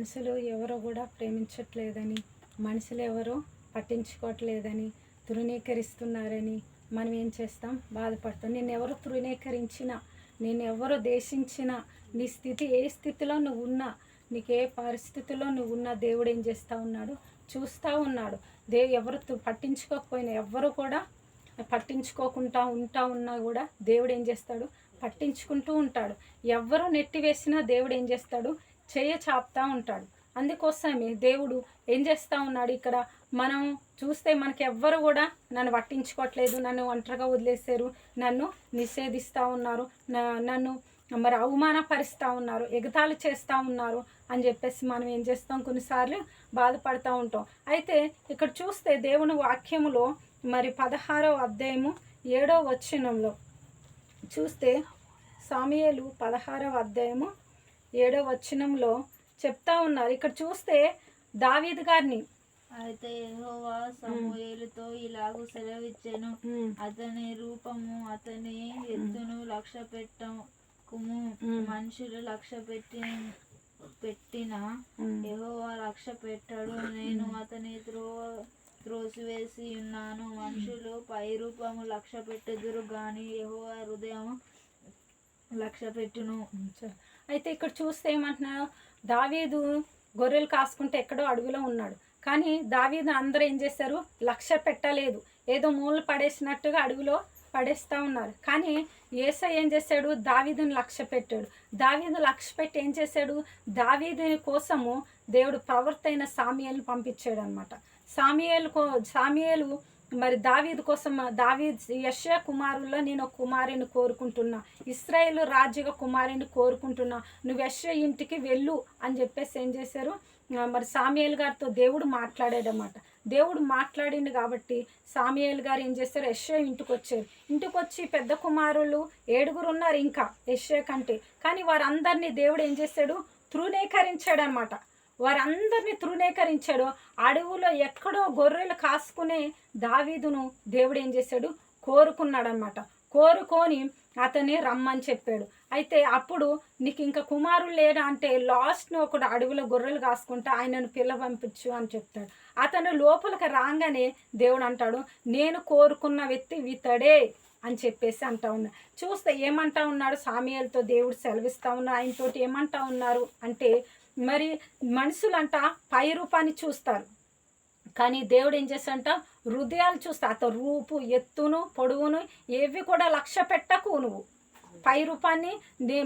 మనుషులు ఎవరో కూడా ప్రేమించట్లేదని, మనుషులు ఎవరో పట్టించుకోవట్లేదని, తృణీకరిస్తున్నారని మనం ఏం చేస్తాం? బాధపడతాం. నిన్నెవరు తృణీకరించినా, నిన్నెవరు దేశించినా, నీ స్థితి ఏ స్థితిలో నువ్వు ఉన్నా, నీకు ఏ పరిస్థితిలో నువ్వు ఉన్నా, దేవుడు ఏం చేస్తూ ఉన్నాడు? చూస్తూ ఉన్నాడు. ఎవరు పట్టించుకోకపోయినా, ఎవ్వరు కూడా పట్టించుకోకుండా ఉన్నా కూడా దేవుడు ఏం చేస్తాడు? పట్టించుకుంటూ ఉంటాడు. ఎవ్వరు నెట్టివేసినా దేవుడు ఏం చేస్తాడు? చాపుతూ ఉంటాడు. అందుకోసమే దేవుడు ఏం చేస్తూ ఉన్నాడు? ఇక్కడ మనం చూస్తే మనకి ఎవ్వరు కూడా నన్ను పట్టించుకోవట్లేదు, నన్ను ఒంటరిగా వదిలేశారు, నన్ను నిషేధిస్తూ ఉన్నారు, నన్ను మరి అవమానపరుస్తూ ఉన్నారు, ఎగతాళి చేస్తూ ఉన్నారు అని చెప్పేసి మనం ఏం చేస్తాం? కొన్నిసార్లు బాధపడుతూ ఉంటాం. అయితే ఇక్కడ చూస్తే దేవుని వాక్యములో మరి 16వ అధ్యాయము 7వ వచనంలో చూస్తే, సాముయేలు 16వ అధ్యాయము 7వ వచనంలో చెప్తా ఉన్నారు. ఇక్కడ చూస్తే దావీదు గారిని, అయితే యెహోవా సమూయేలుతో ఇలాగూ సెలవిచ్చెను, అతని రూపము అతని ఎత్తును లక్ష్య పెట్టకుము. మనుషులు లక్ష్య పెట్టిన యెహోవా లక్ష్య పెట్టడు. నేను అతని త్రోసివేసి ఉన్నాను. మనుషులు పై రూపము లక్ష్య పెట్టుదురు గాని యెహోవా హృదయం లక్ష్య పెట్టును. అయితే ఇక్కడ చూస్తే ఏమంటున్నారు? దావీదు గొర్రెలు కాసుకుంటే ఎక్కడో అడవిలో ఉన్నాడు. కానీ దావీదు అందరూ ఏం చేశారు? లక్ష్య పెట్టలేదు. ఏదో మూలలు పడేసినట్టుగా అడవిలో పడేస్తూ ఉన్నారు. కానీ యేసయ్య ఏం చేశాడు? దావీదుని లక్ష్య పెట్టాడు. దావీదు లక్ష్య పెట్టి ఏం చేశాడు? దావీదుని కోసము దేవుడు ప్రవక్త అయిన సాముయేలుని పంపించాడు అనమాట. సాముయేలు మరి దావీదు కోసం, యెషయా కుమారుల్లో నేను ఒక కుమారుని కోరుకుంటున్నా, ఇశ్రాయేల్ రాజుగా కుమారుని కోరుకుంటున్నా, నువ్వు యెషయా ఇంటికి వెళ్ళు అని చెప్పేసి ఏం చేశారు? మరి సాముయేలు గారితో దేవుడు మాట్లాడాడన్నమాట. దేవుడు మాట్లాడింది కాబట్టి సాముయేలు గారు ఏం చేస్తారు? యెషయా ఇంటికి వచ్చారు. ఇంటికి వచ్చి పెద్ద కుమారులు 7 ఉన్నారు ఇంకా యెషయా కంటే. కానీ వారందరినీ దేవుడు ఏం చేశాడు? తృణీకరించాడు అనమాట. వారందరినీ తృణీకరించాడు. అడవులో ఎక్కడో గొర్రెలు కాసుకునే దావీదును దేవుడు ఏం చేశాడు? కోరుకున్నాడనమాట. కోరుకొని అతన్ని రమ్మని చెప్పాడు. అయితే అప్పుడు నీకు ఇంకా కుమారులు లేడా అంటే, లాస్ట్ను ఒకడు అడవిలో గొర్రెలు కాసుకుంటే ఆయనను పిల్ల పంపించు అని చెప్తాడు. అతను లోపలికి రాగానే దేవుడు అంటాడు, నేను కోరుకున్న వ్యక్తి ఇతడే అని చెప్పేసి అంటా ఉన్నా. చూస్తే ఏమంటా ఉన్నాడు? సాముయేలుతో దేవుడు సెలవిస్తూ ఉన్నాడు. ఆయనతోటి ఏమంటా ఉన్నారు అంటే, మరి మనుషులంట పై రూపాన్ని చూస్తారు, కానీ దేవుడు ఏం చేస్తాడంట? హృదయాలు చూస్తా. అతను రూపు, ఎత్తును, పొడవును ఏవి కూడా లక్ష్య పెట్టకు. నువ్వు పై రూపాన్ని,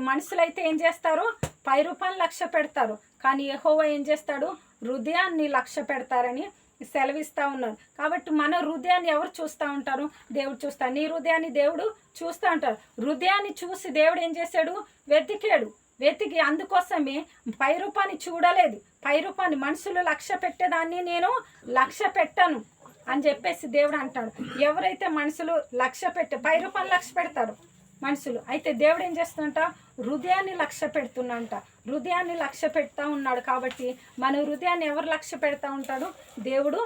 మనుషులైతే ఏం చేస్తారు? పై రూపాన్ని లక్ష్య పెడతారు. కానీ యెహోవా ఏం చేస్తాడు? హృదయాన్ని లక్ష్య పెడతారని సెలవిస్తూ ఉన్నారు. కాబట్టి మన హృదయాన్ని ఎవరు చూస్తూ ఉంటారు? దేవుడు చూస్తాడు. నీ హృదయాన్ని దేవుడు చూస్తూ ఉంటారు. హృదయాన్ని చూసి దేవుడు ఏం చేశాడు? వెతికి అందుకోసమే పై రూపాన్ని చూడలేదు. పై రూపాన్ని, మనుషులు లక్ష్య పెట్టేదాన్ని నేను లక్ష్య పెట్టను అని చెప్పేసి దేవుడు అంటాడు. ఎవరైతే మనుషులు లక్ష్య పై రూపాన్ని లక్ష్య పెడతారు మనుషులు, అయితే దేవుడు ఏం చేస్తుంట? హృదయాన్ని లక్ష్య పెడుతున్నంట. హృదయాన్ని లక్ష్య పెడతా ఉన్నాడు. కాబట్టి మన హృదయాన్ని ఎవరు లక్ష్య పెడతా ఉంటాడు? దేవుడు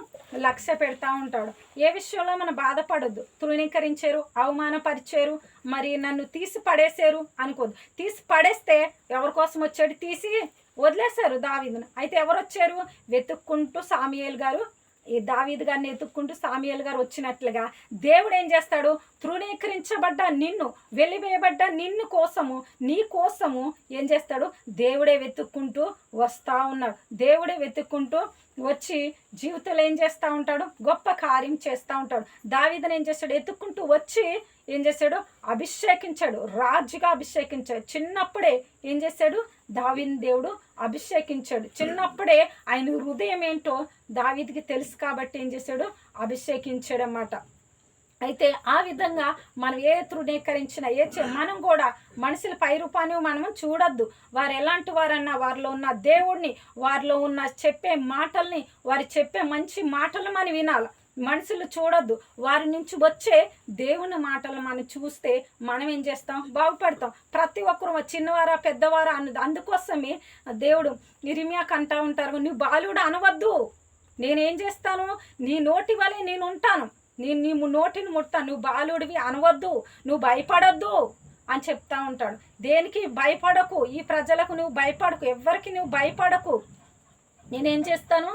లక్ష్య పెడతా ఉంటాడు. ఏ విషయంలో మనం బాధపడొద్దు. తృణీకరించారు, అవమానపరిచారు, మరి నన్ను తీసి పడేశారు అనుకోదు. తీసి పడేస్తే ఎవరి కోసం వచ్చాడు? తీసి వదిలేశారు దావీదును. అయితే ఎవరు వచ్చారు? వెతుక్కుంటూ సాముయేలు గారు, ఈ దావీదు గారిని ఎత్తుక్కుంటూ సాముయేలు గారు వచ్చినట్లుగా దేవుడు ఏం చేస్తాడు? తృణీకరించబడ్డ నిన్ను, వెలివేయబడ్డ నిన్ను కోసము, నీ కోసము ఏం చేస్తాడు? దేవుడే వెతుక్కుంటూ వస్తూ ఉన్నాడు. దేవుడే వెతుక్కుంటూ వచ్చి జీవితంలో ఏం చేస్తూ ఉంటాడు? గొప్ప కార్యం చేస్తూ ఉంటాడు. దావీదుని ఏం చేస్తాడు? ఎత్తుక్కుంటూ వచ్చి ఏం చేశాడు? అభిషేకించాడు, రాజుగా అభిషేకించాడు. చిన్నప్పుడే ఏం చేశాడు? దావీదుని దేవుడు అభిషేకించాడు. చిన్నప్పుడే ఆయన హృదయం ఏంటో దావీదుకి తెలుసు కాబట్టి ఏం చేశాడు? అభిషేకించాడు అన్నమాట. అయితే ఆ విధంగా మనం ఏ తృణీకరించినా మనం కూడా మనుషుల పై రూపాన్ని మనం చూడొద్దు. వారు ఎలాంటి వారన్నా, వారిలో ఉన్న దేవుడిని, వారిలో ఉన్న చెప్పే మాటల్ని, వారు చెప్పే మంచి మాటలు మనం వినాలి. మనుషులు చూడొద్దు. వారి నుంచి వచ్చే దేవుని మాటలు మనం చూస్తే మనం ఏం చేస్తాం? బాగుపడతాం. ప్రతి ఒక్కరు చిన్నవారా పెద్దవారా అందుకోసమే దేవుడు ఇర్మియాకు అంటూ ఉంటారు, నువ్వు బాలుడు అనవద్దు, నేనేం చేస్తాను? నీ నోటి వలె నేను ఉంటాను, నేను నీ నోటిని ముడతాను, నువ్వు బాలుడివి అనవద్దు, నువ్వు భయపడొద్దు అని చెప్తా ఉంటాడు. దేనికి భయపడకు, ఈ ప్రజలకు నువ్వు భయపడకు, ఎవ్వరికి నువ్వు భయపడకు నేనేం చేస్తాను,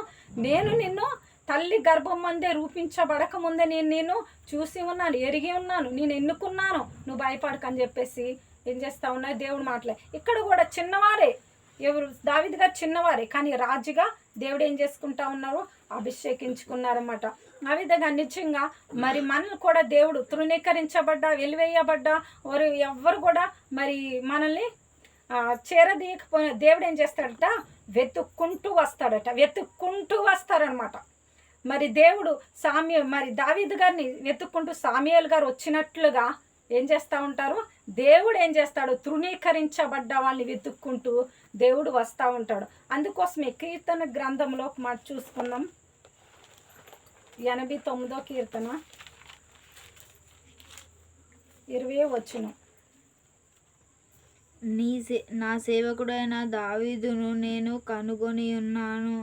నేను నిన్ను తల్లి గర్భం ముందే రూపించబడక ముందే నేను నిన్ను చూసి ఉన్నాను, ఎరిగి ఉన్నాను, నేను ఎన్నుకున్నాను, నువ్వు భయపడకని చెప్పేసి ఏం చేస్తా ఉన్నా దేవుడు మాటలే. ఇక్కడ కూడా చిన్నవాడే, ఎవరు దావీదు గారు చిన్నవారే, కానీ రాజుగా దేవుడు ఏం చేసుకుంటా ఉన్నారు, అభిషేకించుకున్నారన్నమాట. ఆ విధంగా నిజంగా మరి మనల్ని కూడా దేవుడు తృణీకరించబడ్డా, వెలివేయబడ్డా వారు ఎవ్వరు కూడా మరి మనల్ని చేరదీయకపోయినా దేవుడు ఏం చేస్తాడట, వెతుక్కుంటూ వస్తారనమాట. మరి దేవుడు మరి దావీదు గారిని వెతుక్కుంటూ సామ్యూయేలు గారు వచ్చినట్లుగా ఏం చేస్తూ ఉంటారు, దేవుడు ఏం చేస్తాడు, తృణీకరించబడ్డ వాళ్ళని వెతుక్కుంటూ దేవుడు వస్తూ ఉంటాడు. అందుకోసమే కీర్తన గ్రంథంలో ఒక మాట చూసుకున్నాం, 89వ కీర్తన 20వ వచనం. నా సేవకుడైన దావీదును నేను కనుగొని ఉన్నాను,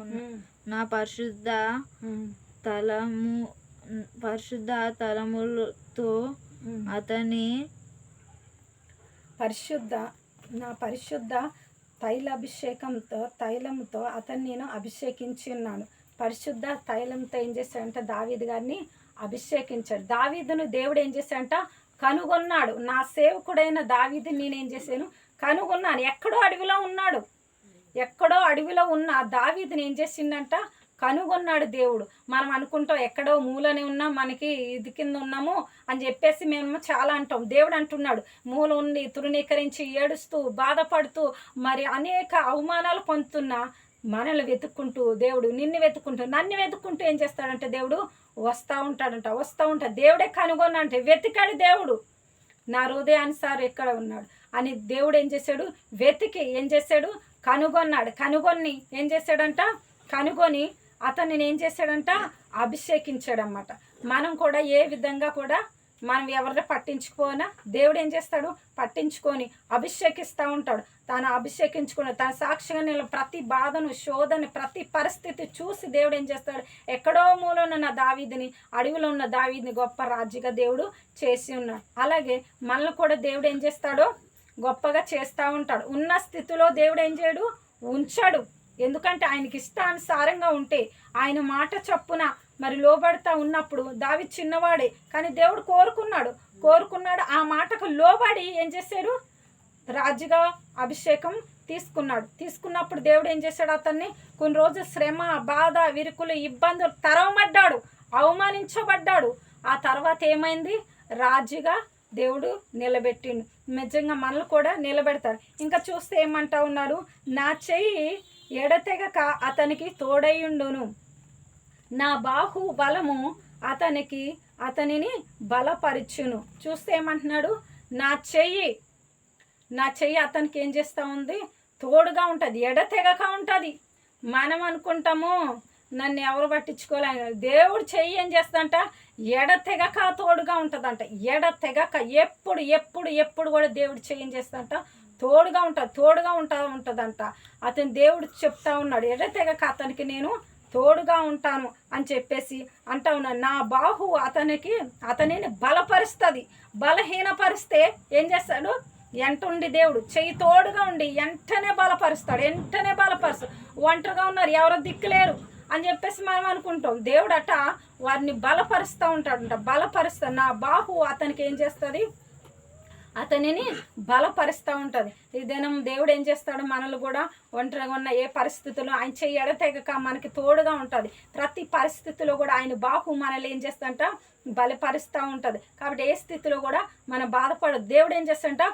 నా పరిశుద్ధ తలములతో అతని నా పరిశుద్ధ తైలముతో అతన్ని నేను అభిషేకించి ఉన్నాను. పరిశుద్ధ తైలంతో ఏం చేశాడంట, దావీదు గారిని అభిషేకించాడు. దావీదును దేవుడు ఏం చేశాడంట, కనుగొన్నాడు. నా సేవకుడైన దావీదుని నేనేం చేశాను, కనుగొన్నాను. ఎక్కడో అడవిలో ఉన్న దావీదుని ఏం చేసిండంట, కనుగొన్నాడు దేవుడు. మనం అనుకుంటాం ఎక్కడో మూలనే ఉన్నాం, మనకి ఇది కింద ఉన్నాము అని చెప్పేసి మేము చాలా అంటాం. దేవుడు అంటున్నాడు, మూల ఉండి తృణీకరించి ఏడుస్తూ బాధపడుతూ మరి అనేక అవమానాలు పొందుతున్నా మనల్ని వెతుక్కుంటూ దేవుడు నన్ను వెతుక్కుంటూ ఏం చేస్తాడంటే దేవుడు వస్తూ ఉంటాడు. దేవుడే కనుగొన్నాడంటే వెతికాడు దేవుడు, నా హృదయానుసారం ఎక్కడ ఉన్నాడు అని దేవుడు ఏం చేశాడు, వెతికి ఏం చేశాడు, కనుగొని ఏం చేశాడంట, కనుగొని అతన్ని ఏం చేశాడంట, అభిషేకించాడన్నమాట. మనం కూడా ఏ విధంగా కూడా మనం ఎవరిని పట్టించుకోనా దేవుడు ఏం చేస్తాడు, పట్టించుకొని అభిషేకిస్తూ ఉంటాడు. తాను అభిషేకించుకుని తన సాక్షిగా ప్రతి బాధను, శోధన, ప్రతి పరిస్థితి చూసి దేవుడు ఏం చేస్తాడు, ఎక్కడో మూలన ఉన్న దావీదుని, అడవిలో ఉన్న దావీదుని గొప్ప రాజుగా దేవుడు చేసి ఉన్నాడు. అలాగే మనల్ని కూడా దేవుడు ఏం చేస్తాడో గొప్పగా చేస్తూ ఉంటాడు. ఉన్న స్థితిలో దేవుడు ఏం చేయడు, ఉంచాడు. ఎందుకంటే ఆయనకి ఇష్టానుసారంగా ఉంటే, ఆయన మాట చప్పున మరి లోబడతా ఉన్నప్పుడు, దావీదు చిన్నవాడే కానీ దేవుడు కోరుకున్నాడు. ఆ మాటకు లోబడి ఏం చేశాడు, రాజుగా అభిషేకం తీసుకున్నప్పుడు దేవుడు ఏం చేశాడు, అతన్ని కొన్ని రోజులు శ్రమ, బాధ, విరుకులు, ఇబ్బందులు తరవబడ్డాడు, అవమానించబడ్డాడు. ఆ తర్వాత ఏమైంది, రాజుగా దేవుడు నిలబెట్టిండు. నిజంగా మనల్ని కూడా నిలబెడతాడు. ఇంకా చూస్తే ఏమంటా ఉన్నాడు, నా చెయ్యి ఎడతెగక అతనికి తోడయుండును, నా బాహు బలము అతనిని బలపరిచును. చూస్తే ఏమంటున్నాడు, నా చెయ్యి అతనికి ఏం చేస్తూ ఉంది, తోడుగా ఉంటుంది, ఎడతెగక ఉంటుంది. మనం అనుకుంటాము నన్ను ఎవరు పట్టించుకోలేని, దేవుడు చెయ్యి ఏం చేస్తుందంట, ఎడతెగక తోడుగా ఉంటుందంట. ఎడతెగక ఎప్పుడు కూడా దేవుడు చెయ్యి ఏం చేస్తుందంట, తోడుగా ఉంటుందంట. అతను దేవుడు చెప్తా ఉన్నాడు, ఎడతెగక అతనికి నేను తోడుగా ఉంటాను అని చెప్పేసి అంటా ఉన్నాను. నా బాహు అతనిని బలపరుస్తుంది. బలహీనపరిస్తే ఏం చేస్తాడు, ఎంటుండి దేవుడు చెయ్యి తోడుగా ఉండి వెంటనే బలపరుస్తాడు. ఒంటరిగా ఉన్నారు, ఎవరో దిక్కులేరు అని చెప్పేసి మనం అనుకుంటాం. దేవుడు అట వారిని బలపరుస్తూ ఉంటాడంట. నా బాహు అతనికి ఏం చేస్తుంది, అతనిని బలపరుస్తూ ఉంటుంది. ఈ దినం దేవుడు ఏం చేస్తాడు, మనల్ని కూడా ఒంటరిగా ఉన్న ఏ పరిస్థితుల్లో ఆయన చెయ్యి ఎడతెగక మనకి తోడుగా ఉంటుంది. ప్రతి పరిస్థితిలో కూడా ఆయన బాహు మనల్ని ఏం చేస్తుందంట, బలపరుస్తూ ఉంటుంది. కాబట్టి ఏ స్థితిలో కూడా మనం బాధపడదు. దేవుడు ఏం చేస్తాడంట,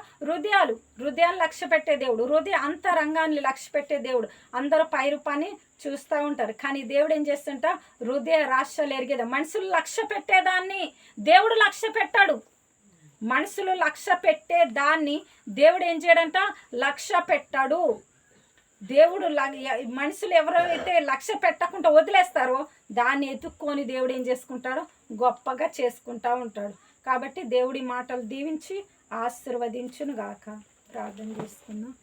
హృదయాన్ని లక్ష్య పెట్టే దేవుడు, అంతరంగాన్ని లక్ష్య పెట్టే దేవుడు. అందరూ పైరూపాన్ని చూస్తూ ఉంటారు, కానీ దేవుడు ఏం చేస్తుంట, హృదయ రాష్ట్రాలు ఎరిగేదా. మనుషులు లక్ష్య పెట్టేదాన్ని దేవుడు లక్ష్య పెట్టాడు. మనుషులు లక్ష్య పెట్టే దాన్ని దేవుడు ఏం చేయడంట, లక్ష్య పెట్టాడు. దేవుడు మనుషులు ఎవరైతే లక్ష్య పెట్టకుండా వదిలేస్తారో దాన్ని ఎత్తుక్కొని దేవుడు ఏం చేసుకుంటాడో గొప్పగా చేసుకుంటూ ఉంటాడు. కాబట్టి దేవుడి మాటలు దీవించి ఆశీర్వదించును గాక. ప్రార్థన చేసుకుందాం.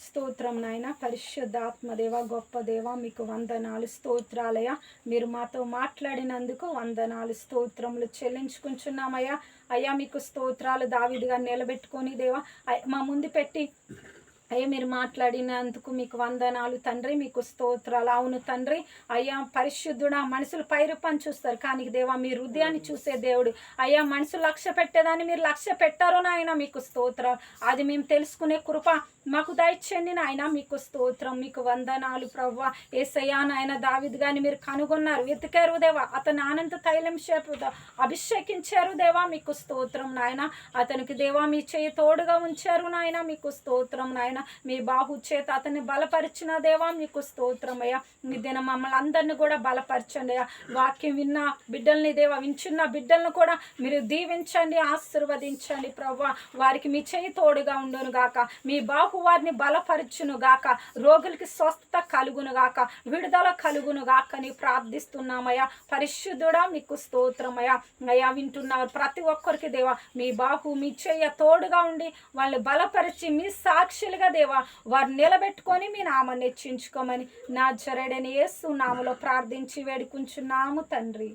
స్తోత్రం నాయన, పరిశుద్ధాత్మదేవ, గొప్ప దేవ, మీకు వందనాలు, స్తోత్రాలయ. మీరు మాతో మాట్లాడినందుకు వందనాలు, స్తోత్రములు చెల్లించుకుంటున్నామయ్యా. అయ్యా మీకు స్తోత్రాలు. దావీదుగా నిలబెట్టుకొని దేవా మా ముందు పెట్టి అయ్యా మీరు మాట్లాడినందుకు మీకు వందనాలు తండ్రి, మీకు స్తోత్రాలు. అవును తండ్రి, అయ్యా పరిశుద్ధుడా, మనుషులు పైరూపాన్ని చూస్తారు కానీ దేవా మీ హృదయాన్ని చూసే దేవుడు. అయ్యా మనుషులు లక్ష్య పెట్టేదాన్ని మీరు లక్ష్య పెట్టారో నాయన, మీకు స్తోత్రం. అది మేము తెలుసుకునే కృప మాకు దయచేయండి నాయన, మీకు స్తోత్రం, మీకు వందనాలు ప్రవ్వా. యేసయ్యా నాయన దావీదు గాని మీరు కనుగొన్నారు, వెతికారు దేవా, అతను ఆనంద తైలం చేపు అభిషేకించారు దేవా, మీకు స్తోత్రం నాయన. అతనికి దేవా మీ చేయి తోడుగా ఉంచారు నాయన, మీకు స్తోత్రం నాయన. మీ బాహు చేత అతన్ని బలపరిచిన దేవా, మీకు స్తోత్రమయ్యా. మీ దిన మమ్మల్ని అందరినీ కూడా బలపరచండి అయ్యా. వాక్యం విన్న బిడ్డల్ని దేవా, వించున్న బిడ్డలను కూడా మీరు దీవించండి, ఆశీర్వదించండి ప్రవ్వా. వారికి మీ చేయి తోడుగా ఉండును గాక, మీ బాహు వారిని బలపరచును గాక, రోగులకి స్వస్థత కలుగును గాక, విడుదల కలుగును గాక అని ప్రార్థిస్తున్నామయ్యా. పరిశుద్ధుడా మీకు స్తోత్రమయ్యా. అయ్యా వింటున్నారు ప్రతి ఒక్కరికి దేవా మీ బాహు మీ చెయ్య తోడుగా ఉండి వాళ్ళని బలపరిచి మీ సాక్షులుగా దేవా వారు నిలబెట్టుకొని మీ నామాన్ని హెచ్చించుకోమని నజరేయుడైన యేసు నామములో ప్రార్థించి వేడుకుంటున్నాము తండ్రి.